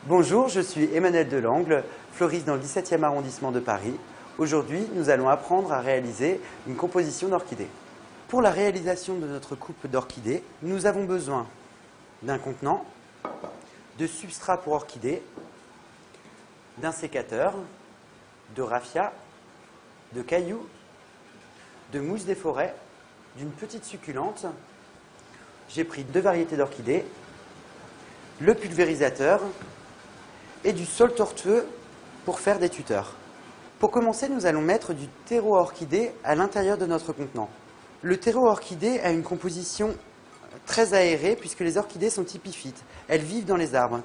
Bonjour, je suis Emmanuel Delangle, fleuriste dans le 17e arrondissement de Paris. Aujourd'hui, nous allons apprendre à réaliser une composition d'orchidées. Pour la réalisation de notre coupe d'orchidées, nous avons besoin d'un contenant, de substrat pour orchidées, d'un sécateur, de raffia, de cailloux, de mousse des forêts, d'une petite succulente. J'ai pris 2 variétés d'orchidées, le pulvérisateur et du sol tortueux pour faire des tuteurs. Pour commencer, nous allons mettre du terreau à orchidées à l'intérieur de notre contenant. Le terreau à orchidées a une composition très aérée puisque les orchidées sont épiphytes. Elles vivent dans les arbres.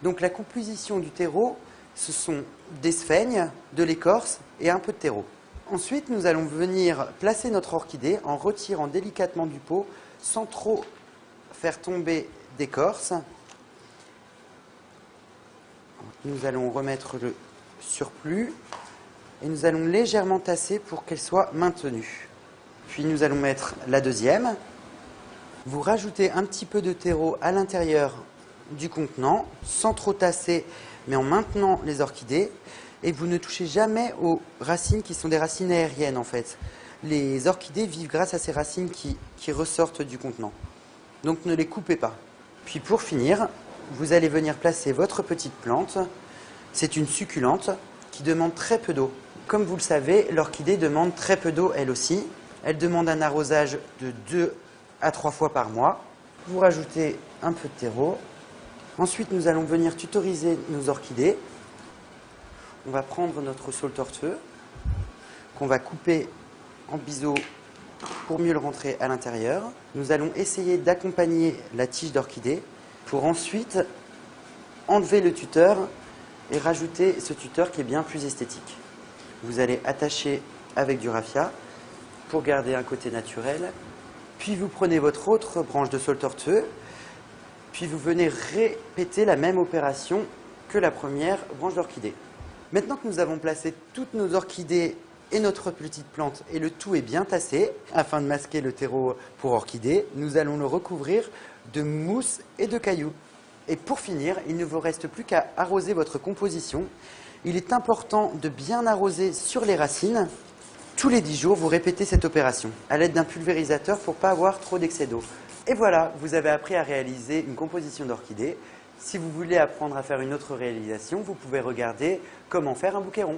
Donc la composition du terreau, ce sont des sphènes, de l'écorce et un peu de terreau. Ensuite, nous allons venir placer notre orchidée en retirant délicatement du pot sans trop faire tomber d'écorce. Nous allons remettre le surplus et nous allons légèrement tasser pour qu'elle soit maintenue. Puis nous allons mettre la deuxième. Vous rajoutez un petit peu de terreau à l'intérieur du contenant, sans trop tasser, mais en maintenant les orchidées. Et vous ne touchez jamais aux racines qui sont des racines aériennes en fait. Les orchidées vivent grâce à ces racines qui ressortent du contenant. Donc ne les coupez pas. Puis pour finir, vous allez venir placer votre petite plante. C'est une succulente qui demande très peu d'eau. Comme vous le savez, l'orchidée demande très peu d'eau elle aussi. Elle demande un arrosage de 2 à 3 fois par mois. Vous rajoutez un peu de terreau. Ensuite, nous allons venir tutoriser nos orchidées. On va prendre notre saule tortueux qu'on va couper en biseau pour mieux le rentrer à l'intérieur. Nous allons essayer d'accompagner la tige d'orchidée pour ensuite enlever le tuteur et rajouter ce tuteur qui est bien plus esthétique. Vous allez attacher avec du raffia pour garder un côté naturel. Puis vous prenez votre autre branche de saule tortueux, puis vous venez répéter la même opération que la première branche d'orchidée. Maintenant que nous avons placé toutes nos orchidées et notre petite plante et le tout est bien tassé, afin de masquer le terreau pour orchidées, nous allons le recouvrir de mousse et de cailloux. Et pour finir, il ne vous reste plus qu'à arroser votre composition. Il est important de bien arroser sur les racines. Tous les 10 jours, vous répétez cette opération à l'aide d'un pulvérisateur pour ne pas avoir trop d'excès d'eau. Et voilà, vous avez appris à réaliser une composition d'orchidées. Si vous voulez apprendre à faire une autre réalisation, vous pouvez regarder comment faire un bouquet rond.